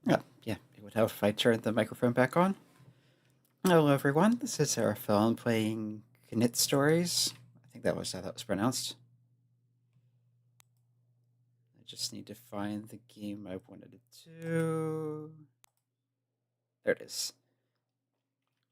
Yeah, it would help if I turned the microphone back on. Hello, everyone. This is Araphel playing Knytt stories. I think that was how that was pronounced. I just need to find the game I wanted to do. There it is.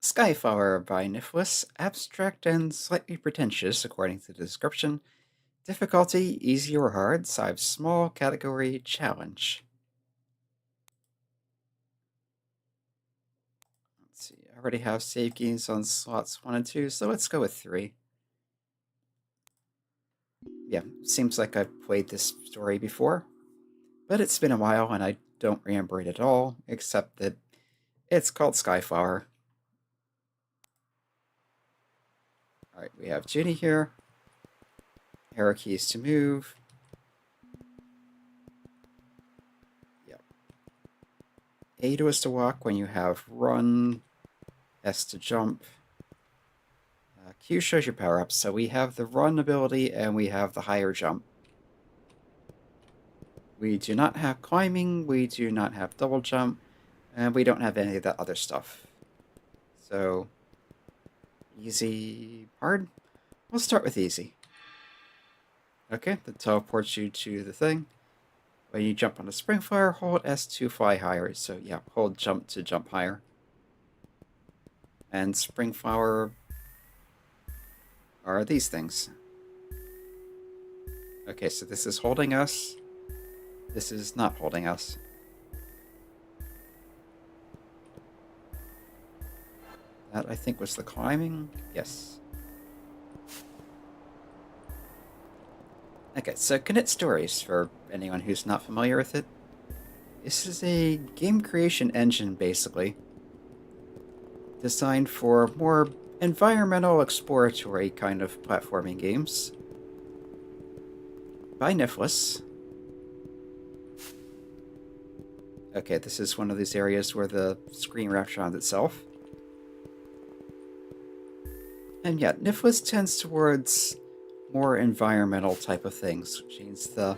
Skyflower by Nifflas. Abstract and slightly pretentious, according to the description. Difficulty, easy or hard, size small, category, challenge. Let's see, I already have save games on slots 1 and 2, so let's go with 3. Yeah, seems like I've played this story before, but it's been a while and I don't remember it at all, except that it's called Skyflower. Alright, we have Judy here. Arrow keys to move. Yep. A to is to walk when you have run, S to jump. Q shows your power-ups, so we have the run ability and we have the higher jump. We do not have climbing, we do not have double jump, and we don't have any of that other stuff. So, easy, hard? We'll start with easy. Okay, that teleports you to the thing. When you jump on a spring flyer, hold S to fly higher. So yeah, hold jump to jump higher. And spring flower are these things. Okay, so this is holding us. This is not holding us. That, I think, was the climbing. Yes. Okay, so Knytt Stories, for anyone who's not familiar with it. This is a game creation engine, basically, designed for more environmental exploratory kind of platforming games. By Nifflas. Okay, this is one of these areas where the screen wraps around itself. And yeah, Nifflas tends towards more environmental type of things, which means the...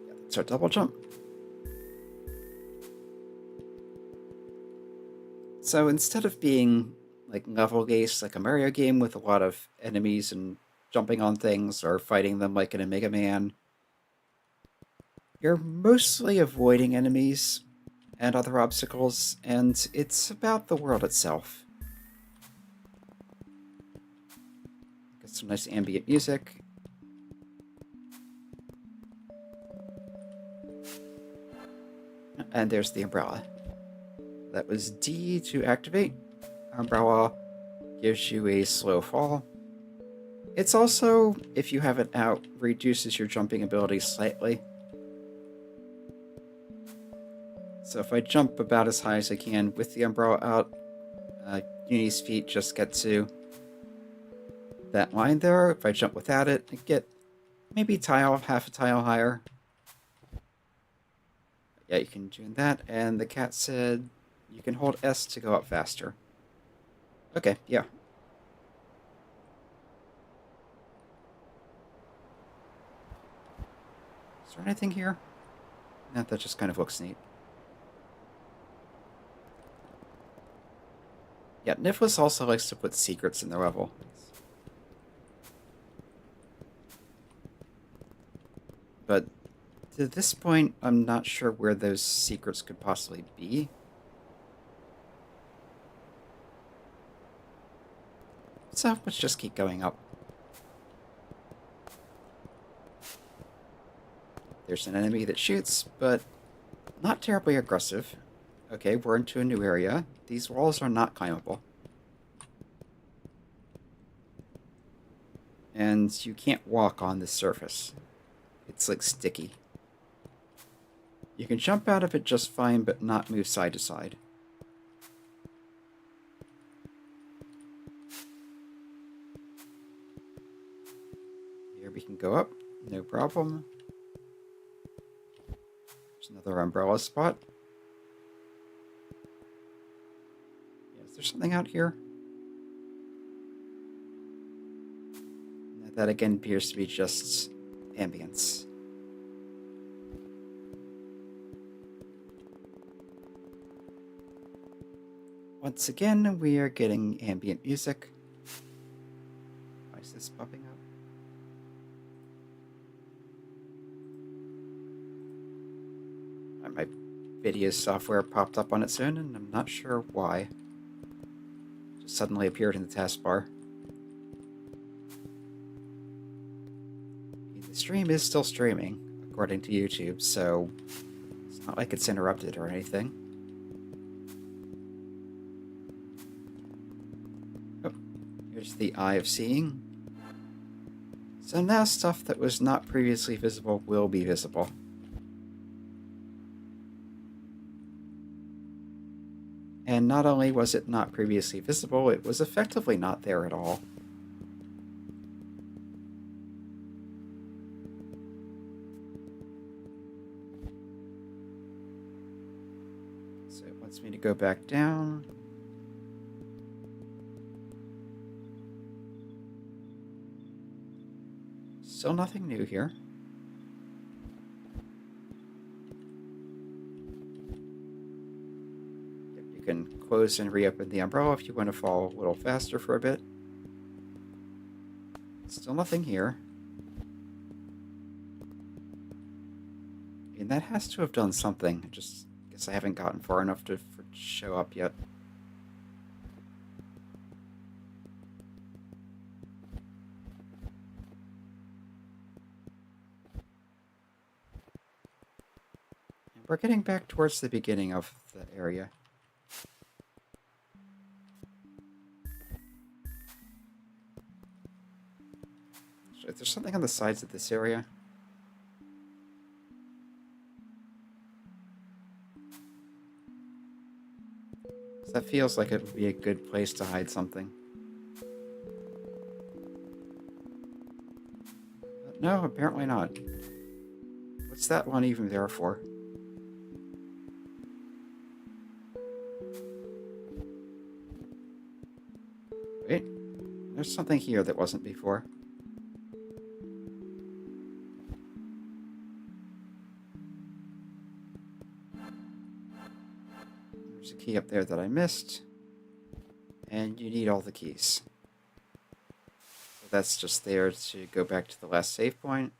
Yeah, that's our double jump. So instead of being like level-based, like a Mario game with a lot of enemies and jumping on things or fighting them like in a Mega Man, you're mostly avoiding enemies and other obstacles, and it's about the world itself. Get some nice ambient music. And there's the umbrella. That was D to activate. Umbrella gives you a slow fall. It's also, if you have it out, reduces your jumping ability slightly. So if I jump about as high as I can with the umbrella out, Uni's feet just get to that line there. If I jump without it, I get maybe half a tile higher. Yeah, you can do that. And the cat said you can hold S to go up faster. Okay, yeah. Is there anything here? No, that just kind of looks neat. Yeah, Nifflas also likes to put secrets in the level. But to this point, I'm not sure where those secrets could possibly be. So let's just keep going up. There's an enemy that shoots, but not terribly aggressive. Okay, we're into a new area. These walls are not climbable. And you can't walk on this surface. It's like sticky. You can jump out of it just fine, but not move side to side. Here we can go up, no problem. There's another umbrella spot. Yeah, is there something out here? That again appears to be just ambience. once again, we are getting ambient music. Why is this popping up? My video software popped up on its own, and I'm not sure why. Just suddenly appeared in the taskbar. The stream is still streaming, according to YouTube, so it's not like it's interrupted or anything. Oh, here's the Eye of Seeing. So now stuff that was not previously visible will be visible. And not only was it not previously visible, it was effectively not there at all. So it wants me to go back down. Still nothing new here. You can close and reopen the umbrella if you want to fall a little faster for a bit. Still nothing here. And that has to have done something. I just guess I haven't gotten far enough for it to show up yet. And we're getting back towards the beginning of the area. Is there something on the sides of this area? That feels like it would be a good place to hide something. But no, apparently not. What's that one even there for? Wait, there's something here that wasn't before. There's a key up there that I missed. And you need all the keys. So that's just there to go back to the last save point.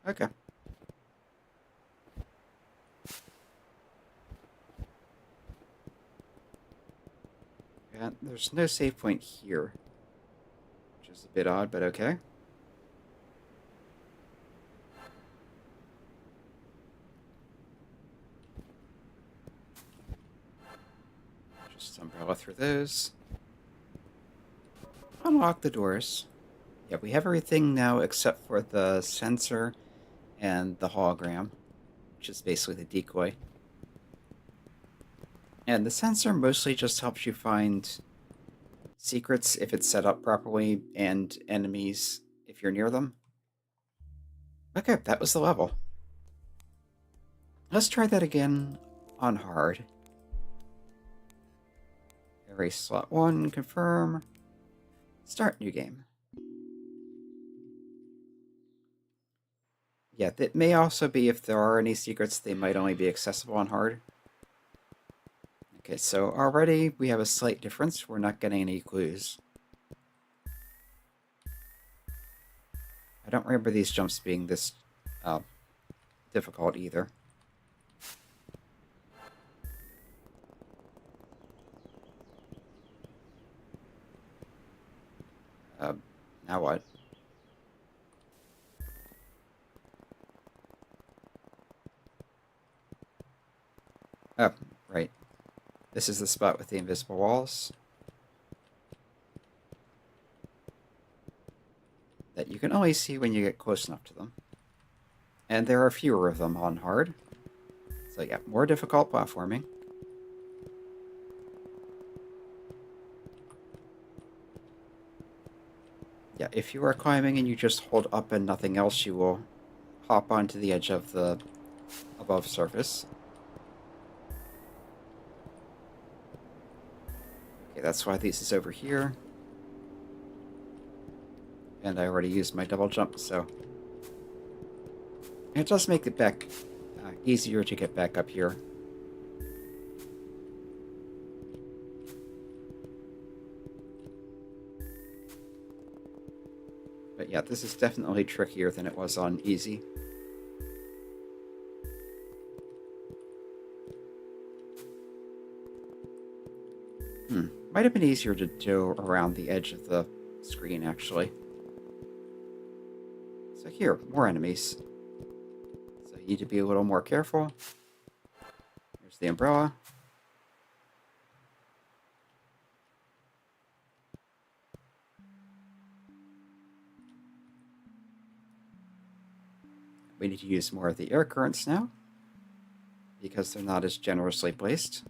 Okay. And there's no save point here, which is a bit odd, but okay. Just umbrella through those. Unlock the doors. Yeah, we have everything now except for the sensor and the hologram, which is basically the decoy. And the sensor mostly just helps you find secrets if it's set up properly, and enemies if you're near them. Okay, that was the level. Let's try that again on hard. Erase slot 1, confirm. Start new game. Yeah, that may also be if there are any secrets, they might only be accessible on hard. Okay, so already we have a slight difference. We're not getting any clues. I don't remember these jumps being this difficult either. Now what? Oh, right. This is the spot with the invisible walls that you can only see when you get close enough to them. And there are fewer of them on hard. So yeah, more difficult platforming. Yeah, if you are climbing and you just hold up and nothing else, you will hop onto the edge of the above surface. Okay, that's why this is over here. And I already used my double jump, so... It does make it back easier to get back up here. But yeah, this is definitely trickier than it was on easy. Might have been easier to do around the edge of the screen, actually. So here, more enemies. So you need to be a little more careful. There's the umbrella. We need to use more of the air currents now, because they're not as generously placed.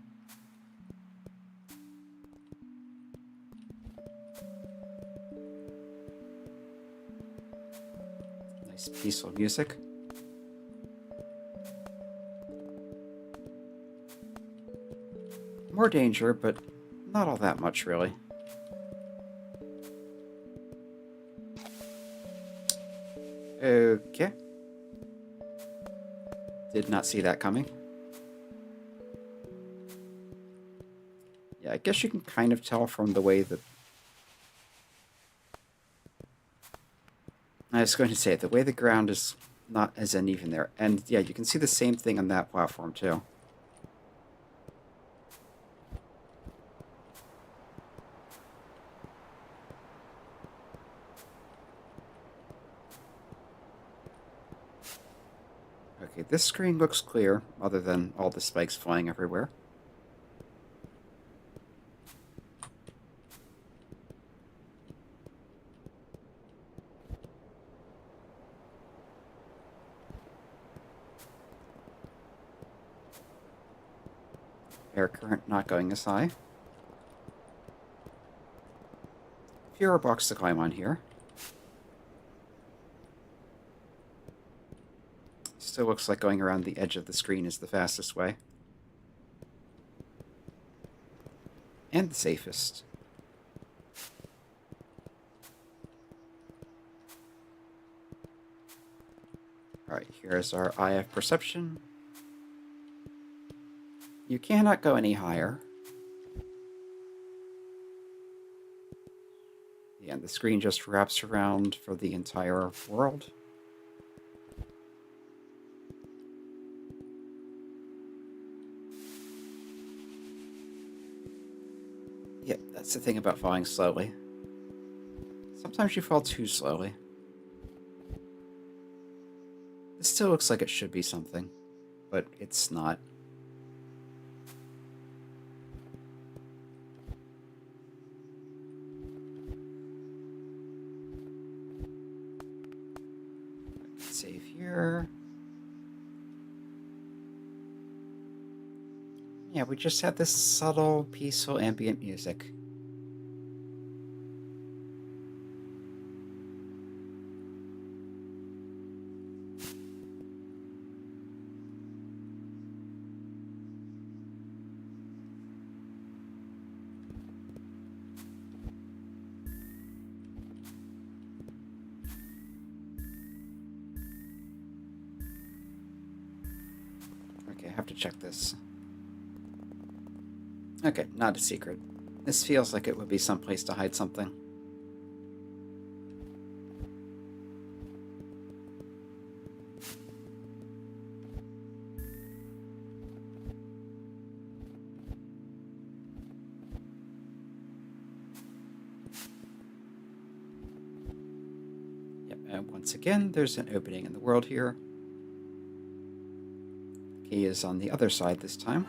Nice peaceful music. More danger, but not all that much, really. Okay. Did not see that coming. Yeah, I guess you can kind of tell from the way that... I was going to say, the way the ground is not as uneven there. And yeah, you can see the same thing on that platform, too. Okay, this screen looks clear, other than all the spikes flying everywhere. Air current not going as high. Fewer blocks to climb on here. Still looks like going around the edge of the screen is the fastest way. And the safest. Alright, here's our eye of perception. You cannot go any higher. Yeah, the screen just wraps around for the entire world. Yep, that's the thing about falling slowly. Sometimes you fall too slowly. This still looks like it should be something, but it's not. Save here. Yeah, we just had this subtle, peaceful ambient music. Okay, I have to check this. Okay, not a secret. This feels like it would be someplace to hide something. Yep, and once again, there's an opening in the world here. The key is on the other side this time.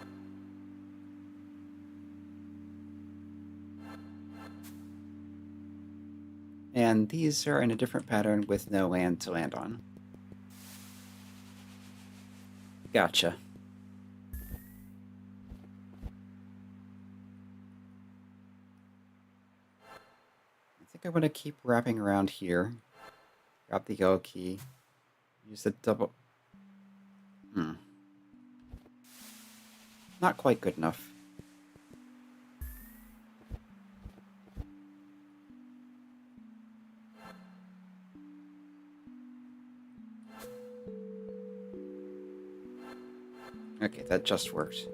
And these are in a different pattern with no land to land on. Gotcha. I think I want to keep wrapping around here. Grab the yellow key. Use the double... Not quite good enough. Okay, that just worked.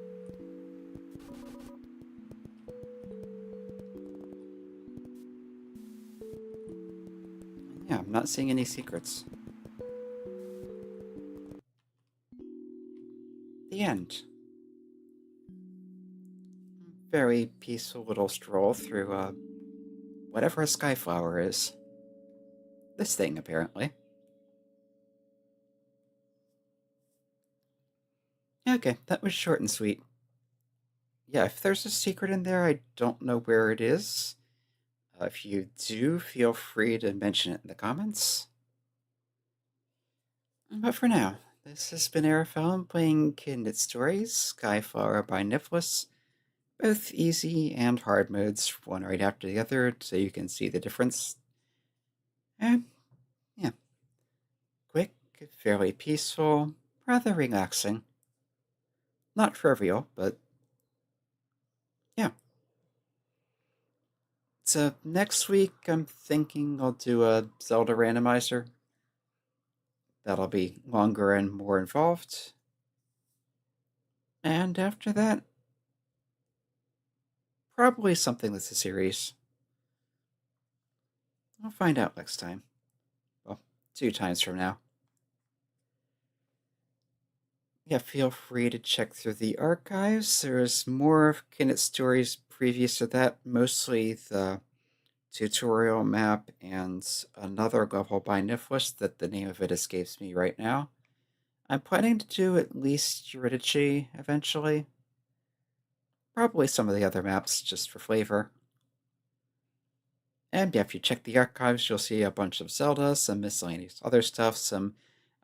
not seeing any secrets. The end. Very peaceful little stroll through whatever a skyflower is. This thing, apparently. Okay, that was short and sweet. Yeah, if there's a secret in there, I don't know where it is. If you do, feel free to mention it in the comments. But for now, this has been Aerophone playing Knytt Stories, Skyflower by Nifflas. Both easy and hard modes, one right after the other, so you can see the difference. And, yeah. Quick, fairly peaceful, rather relaxing. Not trivial, but yeah. So next week, I'm thinking I'll do a Zelda randomizer. That'll be longer and more involved. And after that, probably something that's a series. I'll find out next time. Well, 2 times from now. Yeah, feel free to check through the archives. There's more of Knytt stories previous to that, mostly the tutorial map and another level by Nifflas that the name of it escapes me right now. I'm planning to do at least Eurydice eventually. Probably some of the other maps just for flavor. And yeah, if you check the archives, you'll see a bunch of Zelda, some miscellaneous other stuff, some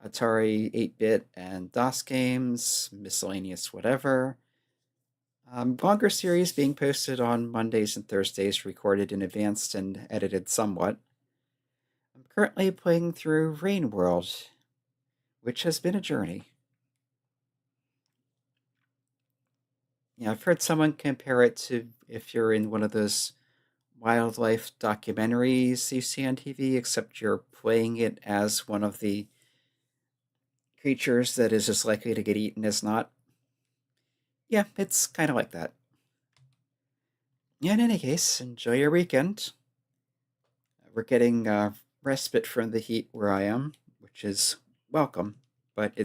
Atari 8-bit and DOS games, miscellaneous whatever. Longer series being posted on Mondays and Thursdays, recorded in advance and edited somewhat. I'm currently playing through Rain World, which has been a journey. Yeah, I've heard someone compare it to if you're in one of those wildlife documentaries you see on TV, except you're playing it as one of the creatures that is as likely to get eaten as not. Yeah, it's kind of like that. In any case, enjoy your weekend. We're getting respite from the heat where I am, which is welcome, but